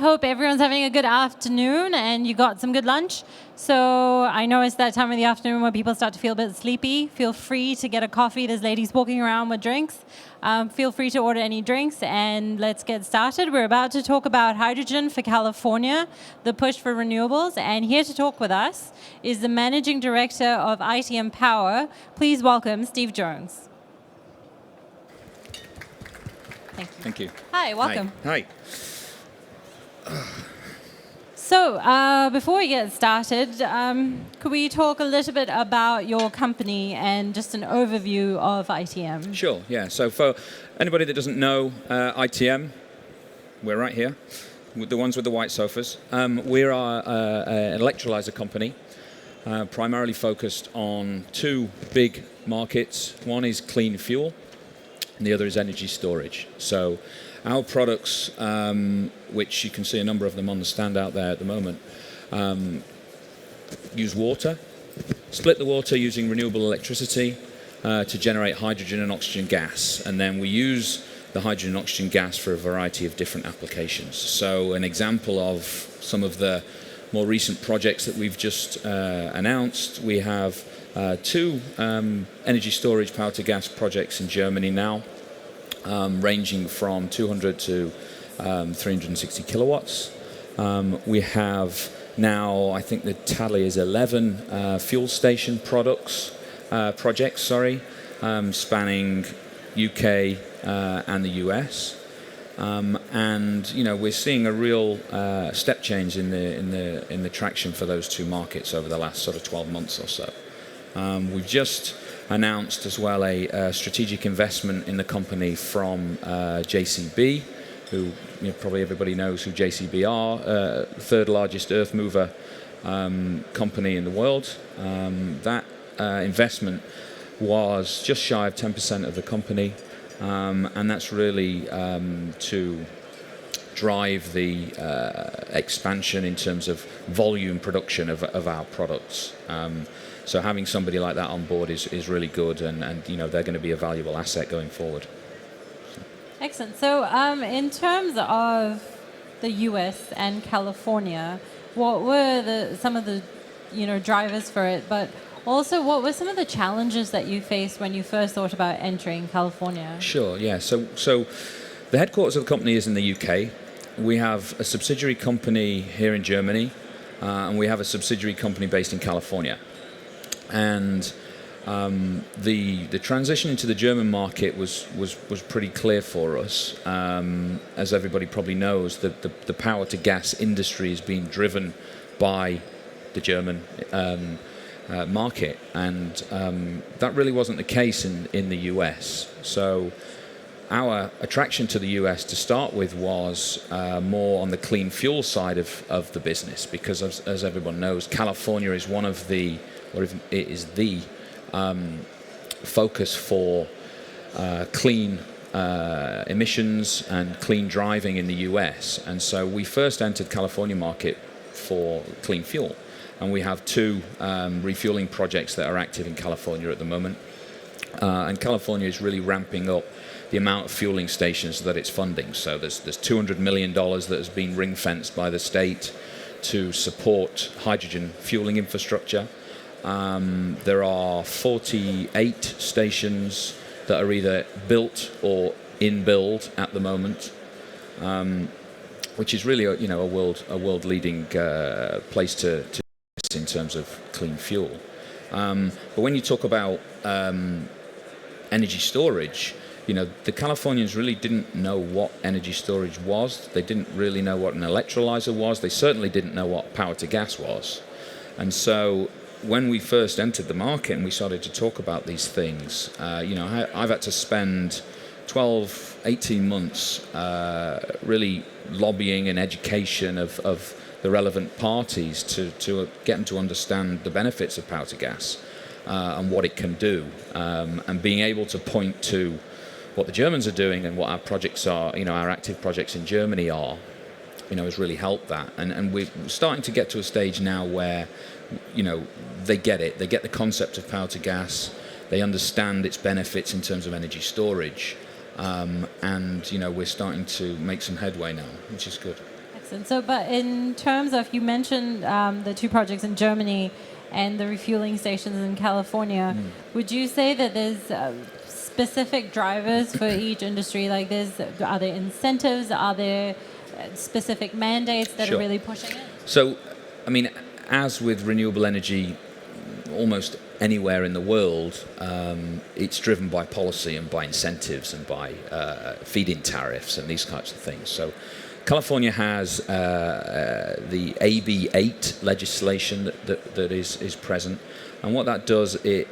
Hope everyone's having a good afternoon and you got some good lunch. So I know it's that time of the afternoon where people start to feel a bit sleepy. Feel free to get a coffee. There's ladies walking around with drinks. Feel free to order any drinks and let's get started. We're about to talk about hydrogen for California, the push for renewables. And here to talk with us is the Managing Director of ITM Power. Please welcome Steve Jones. Thank you. Thank you. Hi, welcome. Hi. So before we get started, could we talk a little bit about your company and just an overview of ITM? Sure, yeah. So for anybody that doesn't know ITM, we're right here, with the ones with the white sofas. We're an electrolyzer company, primarily focused on two big markets. One is clean fuel, and the other is energy storage. So our products, which you can see a number of them on the stand out there at the moment, use water, split the water using renewable electricity to generate hydrogen and oxygen gas. And then we use the hydrogen and oxygen gas for a variety of different applications. So an example of some of the more recent projects that we've just announced, we have two energy storage power to gas projects in Germany now, ranging from 200 to 360 kilowatts. We have now, I think the tally is 11 fuel station projects, spanning UK and the US. And you know, we're seeing a real step change in the traction for those two markets over the last sort of 12 months or so. We've just announced as well a strategic investment in the company from JCB, who probably everybody knows who JCB are, third largest earth mover company in the world. That investment was just shy of 10% of the company, and that's really to drive the expansion in terms of volume production of our products. So having somebody like that on board is really good, and you know, they're going to be a valuable asset going forward. Excellent. So in terms of the US and California, what were some of the drivers for it, but also what were some of the challenges that you faced when you first thought about entering California? Sure, yeah. So the headquarters of the company is in the UK. We have a subsidiary company here in Germany, and we have a subsidiary company based in California. And the transition into the German market was pretty clear for us. As everybody probably knows, the power to gas industry is being driven by the German market, and that really wasn't the case in the US. So our attraction to the US to start with was more on the clean fuel side of the business, because as everyone knows, California is one of the, or it is the focus for clean emissions and clean driving in the US. And so we first entered California market for clean fuel. And we have two refueling projects that are active in California at the moment. And California is really ramping up the amount of fueling stations that it's funding. So there's $200 million that has been ring-fenced by the state to support hydrogen fueling infrastructure. There are 48 stations that are either built or in build at the moment, which is really a world leading place to in terms of clean fuel. But when you talk about energy storage, the Californians really didn't know what energy storage was. They didn't really know what an electrolyzer was. They certainly didn't know what power to gas was. And so when we first entered the market and we started to talk about these things, I've had to spend 12, 18 months really lobbying and education of the relevant parties to get them to understand the benefits of power to gas and what it can do, and being able to point to what the Germans are doing and what our projects are, our active projects in Germany are, has really helped that. And we're starting to get to a stage now where, they get it. They get the concept of power to gas. They understand its benefits in terms of energy storage. And, we're starting to make some headway now, which is good. Excellent. So, but in terms of, you mentioned the two projects in Germany and the refueling stations in California. Would you say that there's specific drivers for each industry? Like, are there incentives? Are there specific mandates that are really pushing it? So, I mean, as with renewable energy, almost anywhere in the world, it's driven by policy and by incentives and by feed-in tariffs and these types of things. So California has the AB8 legislation that is present, and what that does, it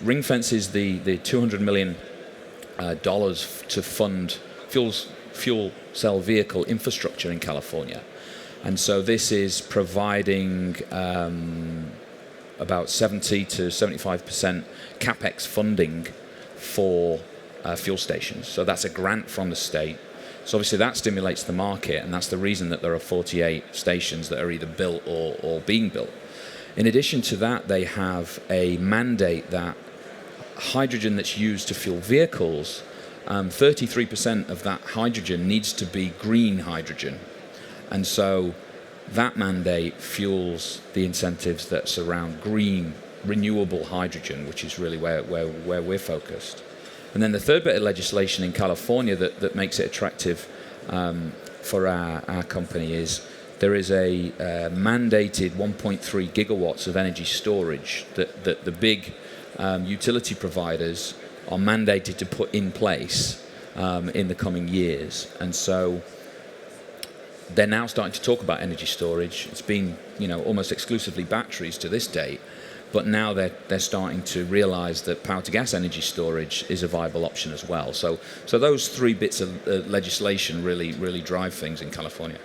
ring fences the $200 million to fund fuel cell vehicle infrastructure in California. And so this is providing about 70 to 75% capex funding for fuel stations. So that's a grant from the state. So obviously that stimulates the market, and that's the reason that there are 48 stations that are either built or being built. In addition to that, they have a mandate that hydrogen that's used to fuel vehicles, 33% of that hydrogen needs to be green hydrogen. And so that mandate fuels the incentives that surround green, renewable hydrogen, which is really where we're focused. And then the third bit of legislation in California that makes it attractive for our company is there is a mandated 1.3 gigawatts of energy storage that the big utility providers are mandated to put in place in the coming years. And so they're now starting to talk about energy storage. It's been, almost exclusively batteries to this date, but now they're starting to realize that power to gas energy storage is a viable option as well. So those three bits of legislation really drive things in California.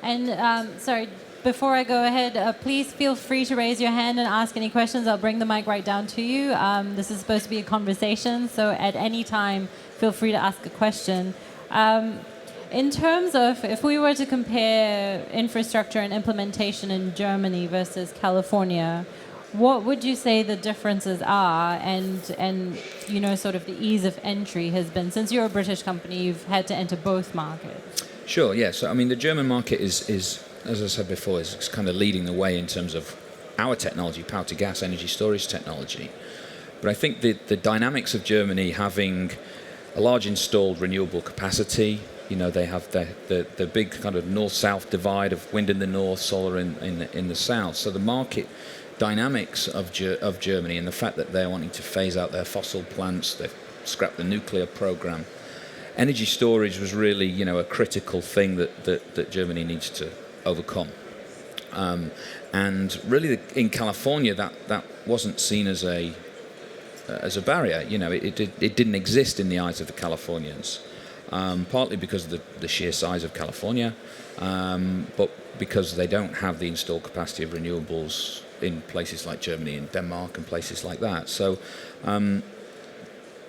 And sorry, before I go ahead, please feel free to raise your hand and ask any questions. I'll bring the mic right down to you. This is supposed to be a conversation, so at any time, feel free to ask a question. In terms of, if we were to compare infrastructure and implementation in Germany versus California, what would you say the differences are, and sort of the ease of entry has been? Since you're a British company, you've had to enter both markets. Sure, yeah. So, I mean, the German market is as I said before, is kind of leading the way in terms of our technology, power to gas energy storage technology. But I think the dynamics of Germany having a large installed renewable capacity, they have the big kind of north-south divide of wind in the north, solar in the south. So the market dynamics of Germany and the fact that they're wanting to phase out their fossil plants, they've scrapped the nuclear program. Energy storage was really, a critical thing that Germany needs to overcome. And really, in California, that wasn't seen as a barrier. It didn't exist in the eyes of the Californians. Partly because of the sheer size of California, but because they don't have the installed capacity of renewables in places like Germany and Denmark and places like that. So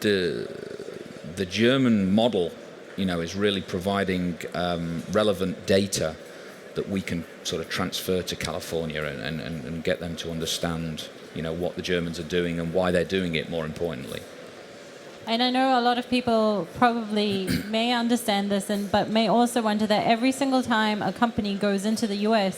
the German model, is really providing relevant data that we can sort of transfer to California and get them to understand, what the Germans are doing and why they're doing it, more importantly. And I know a lot of people probably may understand this, but may also wonder that every single time a company goes into the US,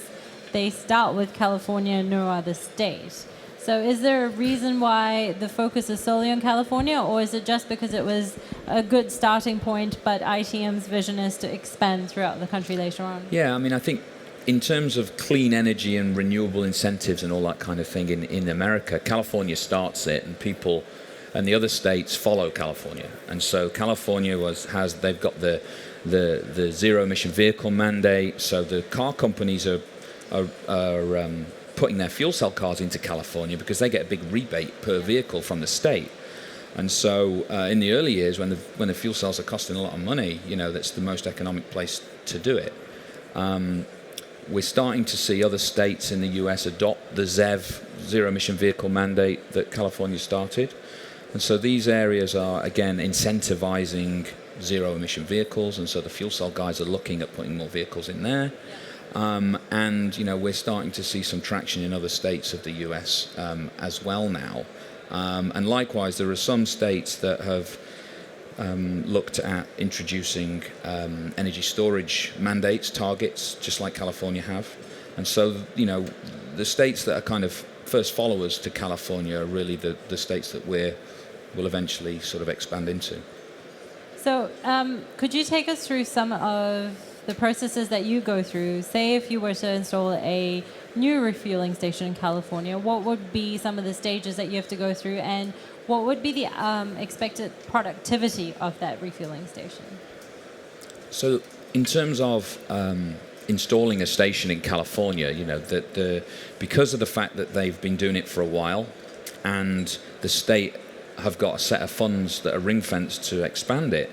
they start with California and no other state. So is there a reason why the focus is solely on California, or is it just because it was a good starting point, but ITM's vision is to expand throughout the country later on? Yeah, I mean, I think in terms of clean energy and renewable incentives and all that kind of thing in America, California starts it, and people and the other states follow California. And so California they've got the zero emission vehicle mandate. So the car companies are putting their fuel cell cars into California because they get a big rebate per vehicle from the state. And so in the early years, when the fuel cells are costing a lot of money, that's the most economic place to do it. We're starting to see other states in the US adopt the ZEV, zero emission vehicle mandate, that California started. And so these areas are, again, incentivizing zero emission vehicles, and so the fuel cell guys are looking at putting more vehicles in there. And we're starting to see some traction in other states of the US as well now. And likewise, there are some states that have looked at introducing energy storage mandates, targets, just like California have. And so, the states that are kind of first followers to California are really the states that we'll eventually sort of expand into. So could you take us through some of the processes that you go through? Say if you were to install a new refueling station in California, what would be some of the stages that you have to go through, and what would be the expected productivity of that refueling station? So in terms of installing a station in California, because of the fact that they've been doing it for a while and the state have got a set of funds that are ring-fenced to expand it,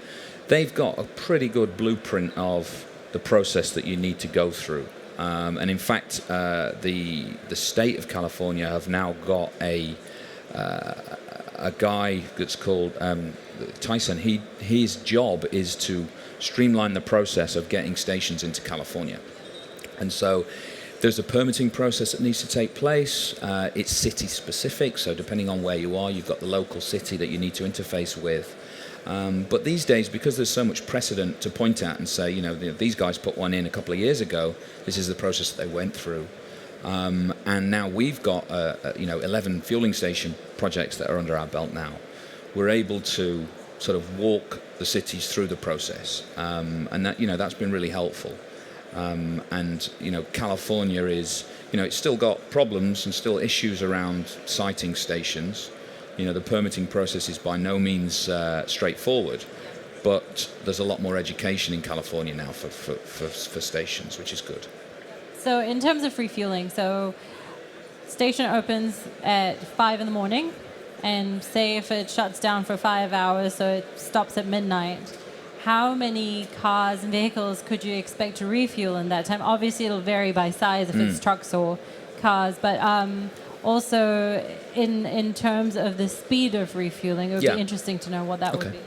they've got a pretty good blueprint of the process that you need to go through. And in fact, the state of California have now got a guy that's called Tyson. His job is to streamline the process of getting stations into California. And so there's a permitting process that needs to take place. It's city specific, so depending on where you are, you've got the local city that you need to interface with. But these days, because there's so much precedent to point at and say, these guys put one in a couple of years ago, this is the process that they went through. And now we've got 11 fueling station projects that are under our belt now. We're able to sort of walk the cities through the process, and that's been really helpful. And California is, it's still got problems and still issues around siting stations. The permitting process is by no means straightforward, but there's a lot more education in California now for stations, which is good. So in terms of refueling, so station opens at 5 in the morning, and say if it shuts down for 5 hours, so it stops at midnight, how many cars and vehicles could you expect to refuel in that time? Obviously, it'll vary by size if it's trucks or cars, but also in terms of the speed of refueling, it would be interesting to know what that would be.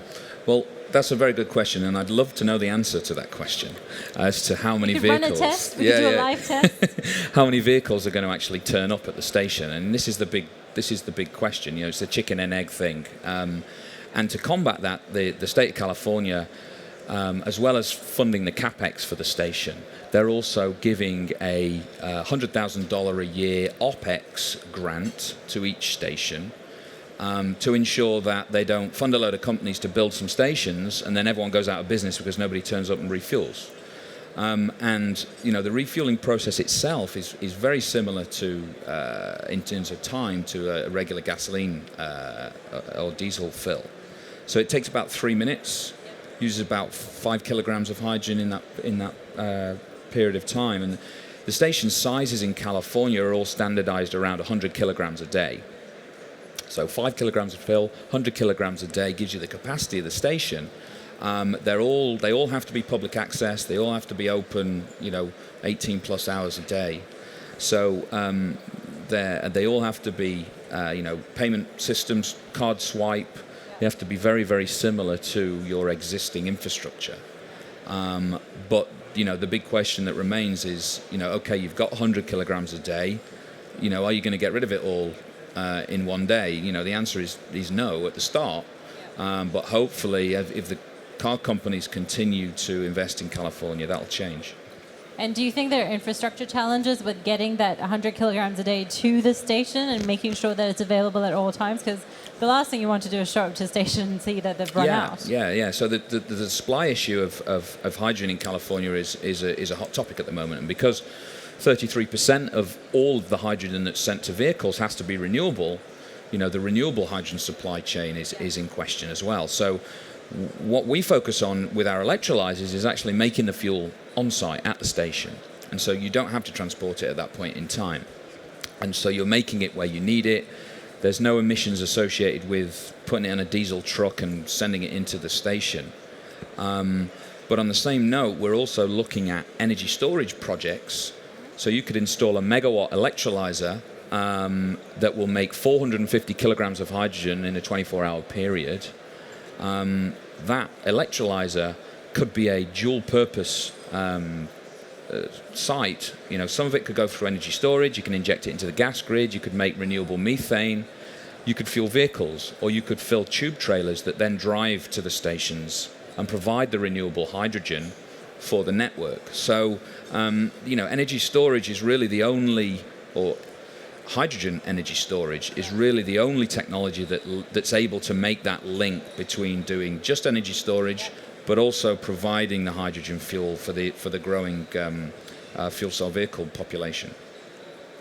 Well, that's a very good question, and I'd love to know the answer to that question as to how many vehicles. Run a test. We could do a live test. How many vehicles are going to actually turn up at the station? And this is the big question. It's the chicken and egg thing. And to combat that, the state of California, as well as funding the capex for the station, they're also giving a $100,000 a year OPEX grant to each station to ensure that they don't fund a load of companies to build some stations and then everyone goes out of business because nobody turns up and refuels. And the refueling process itself is very similar to, in terms of time, to a regular gasoline or diesel fill. So it takes about 3 minutes, uses about 5 kilograms of hydrogen in that period of time. And the station sizes in California are all standardized around 100 kilograms a day. So 5 kilograms of fill, 100 kilograms a day gives you the capacity of the station. They all have to be public access. They all have to be open, 18 plus hours a day. So they all have to be, payment systems, card swipe. They have to be very, very similar to your existing infrastructure. But the big question that remains is, okay, you've got 100 kilograms a day. Are you going to get rid of it all in one day? The answer is no at the start. But hopefully, if the car companies continue to invest in California, that'll change. And do you think there are infrastructure challenges with getting that 100 kilograms a day to the station and making sure that it's available at all times? Because the last thing you want to do is show up to the station and see that they've run out. Yeah. So the supply issue of hydrogen in California is a hot topic at the moment. And because 33% of all of the hydrogen that's sent to vehicles has to be renewable, the renewable hydrogen supply chain is in question as well. So what we focus on with our electrolyzers is actually making the fuel on-site at the station. And so you don't have to transport it at that point in time. And so you're making it where you need it. There's no emissions associated with putting it in a diesel truck and sending it into the station. But on the same note, we're also looking at energy storage projects. So you could install a megawatt electrolyzer that will make 450 kilograms of hydrogen in a 24-hour period. That electrolyzer could be a dual-purpose site. Some of it could go through energy storage. You can inject it into the gas grid. You could make renewable methane. you could fuel vehicles, or you could fill tube trailers that then drive to the stations and provide the renewable hydrogen for the network. So, energy storage is really the only, or hydrogen energy storage is really the only technology that's able to make that link between doing just energy storage, but also providing the hydrogen fuel for the growing fuel cell vehicle population.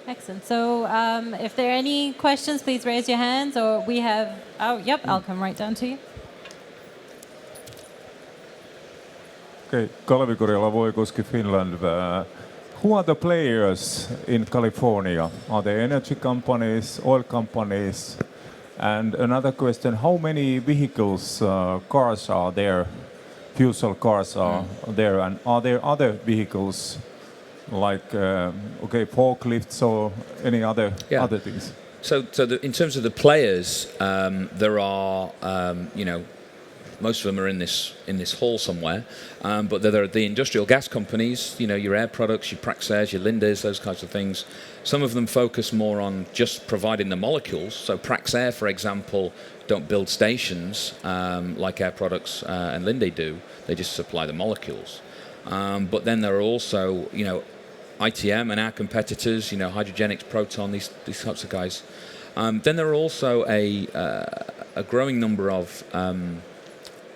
Excellent. So if there are any questions, please raise your hands, or we have... Oh, yep, I'll come right down to you. Okay, Kalevi Korjala, Voikoski, Finland. Who are the players in California? Are they energy companies, oil companies? And another question, how many vehicles, cars are there, fuel cell cars are there, and are there other vehicles like, forklifts or any other things? So in terms of the players, there are, most of them are in this hall somewhere, but there are the industrial gas companies, your Air Products, your Praxairs, your Lindes, those kinds of things. Some of them focus more on just providing the molecules. So Praxair, for example, don't build stations like Air Products and Linde do. They just supply the molecules. But then there are also, ITM and our competitors, Hydrogenics, Proton, these types of guys. Then there are also a growing number of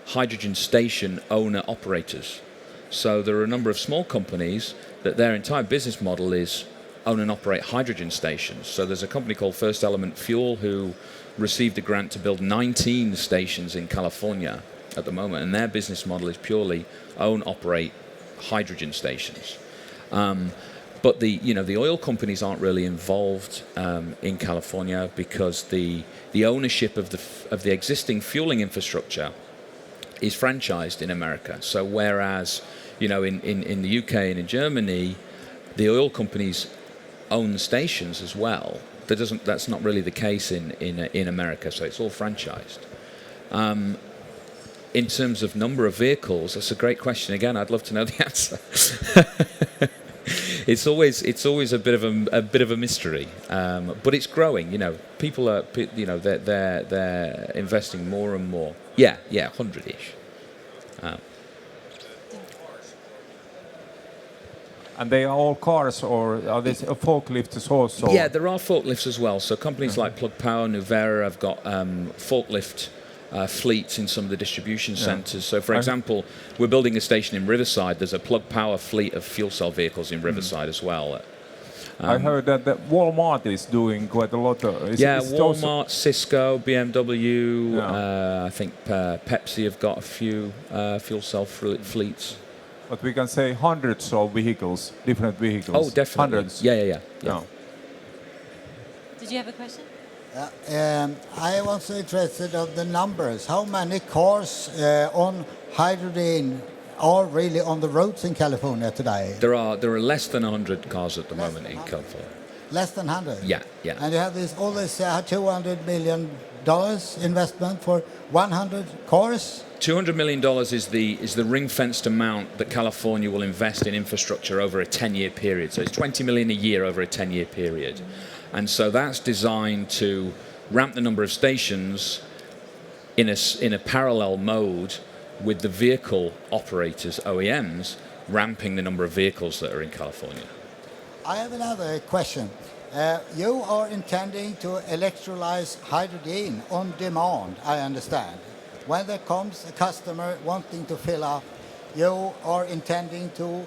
hydrogen station owner-operators. So there are a number of small companies that their entire business model is own and operate hydrogen stations. So there's a company called First Element Fuel who received a grant to build 19 stations in California at the moment, and their business model is purely own, operate hydrogen stations. But the oil companies aren't really involved in California because the ownership of the existing fueling infrastructure is franchised in America. So whereas in the UK and in Germany, the oil companies own the stations as well. That's not really the case in America. So it's all franchised. In terms of number of vehicles, that's a great question. Again, I'd love to know the answer. It's always a bit of a mystery, but it's growing. People are, they're investing more and more. Yeah, 100-ish. And they are all cars, or are they forklifts also? Yeah, there are forklifts as well. So companies like Plug Power, Nuvera have got forklift fleets in some of the distribution centres. So, for example, we're building a station in Riverside. There's a Plug Power fleet of fuel cell vehicles in Riverside as well. I heard that Walmart is doing quite a lot. Walmart, Cisco, BMW. I think Pepsi have got a few fuel cell fleets. But we can say hundreds of vehicles, different vehicles. Oh, definitely. Hundreds. Yeah. Did you have a question? I was interested of the numbers. How many cars on hydrogen are really on the roads in California today? There are less than 100 cars at the moment in California. Less than 100? Yeah. And you have all this $200 million investment for 100 cars? $200 million is the ring-fenced amount that California will invest in infrastructure over a 10-year period. So it's $20 million a year over a 10-year period. And so that's designed to ramp the number of stations in a parallel mode with the vehicle operators, OEMs, ramping the number of vehicles that are in California. I have another question. You are intending to electrolyze hydrogen on demand, I understand. When there comes a customer wanting to fill up, you are intending to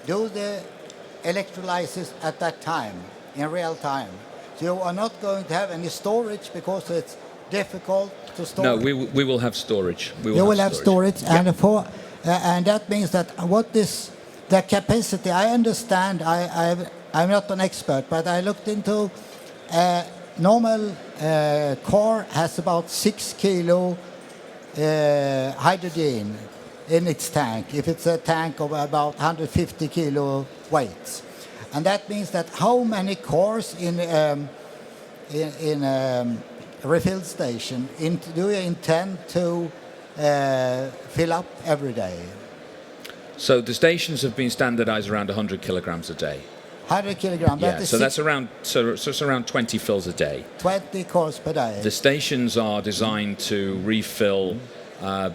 do the electrolysis at that time, in real time. So you are not going to have any storage because it's difficult to store. No, we will have storage. You will have storage, yeah. And that means that what is the capacity? I understand. I'm not an expert, but I looked into normal car has about 6 kilo hydrogen in its tank. If it's a tank of about 150 kilo weight, and that means that how many cars in refill station do you intend to fill up every day? So the stations have been standardized around 100 kilograms a day. 100 kilograms. Yeah, so that's around it's around 20 fills a day. 20 cars per day. The stations are designed to refill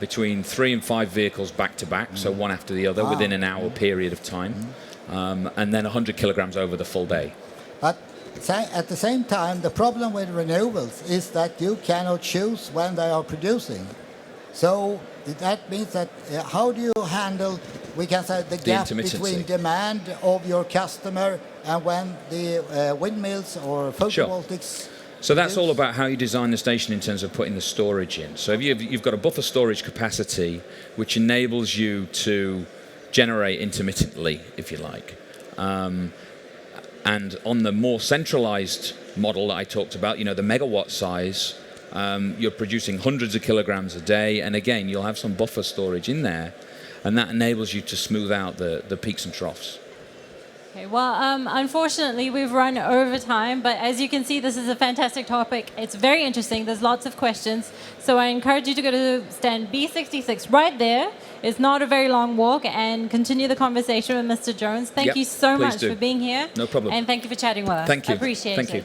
between 3 and 5 vehicles back to back, so one after the other within an hour period of time, and then 100 kilograms over the full day. But at the same time, the problem with renewables is that you cannot choose when they are producing. So that means that how do you handle, we can say, the gap between demand of your customer and when the windmills or photovoltaics? So that's all about how you design the station in terms of putting the storage in. So if you've got a buffer storage capacity, which enables you to generate intermittently, if you like. And on the more centralized model that I talked about, you know, the megawatt size, you're producing hundreds of kilograms a day. And again, you'll have some buffer storage in there. And that enables you to smooth out the peaks and troughs. Okay, well, unfortunately, we've run over time, but as you can see, this is a fantastic topic. It's very interesting. There's lots of questions. So I encourage you to go to stand B66 right there. It's not a very long walk, and continue the conversation with Mr. Jones. Thank you so much for being here. No problem. And thank you for chatting with us. Thank you. I appreciate it. Thank you.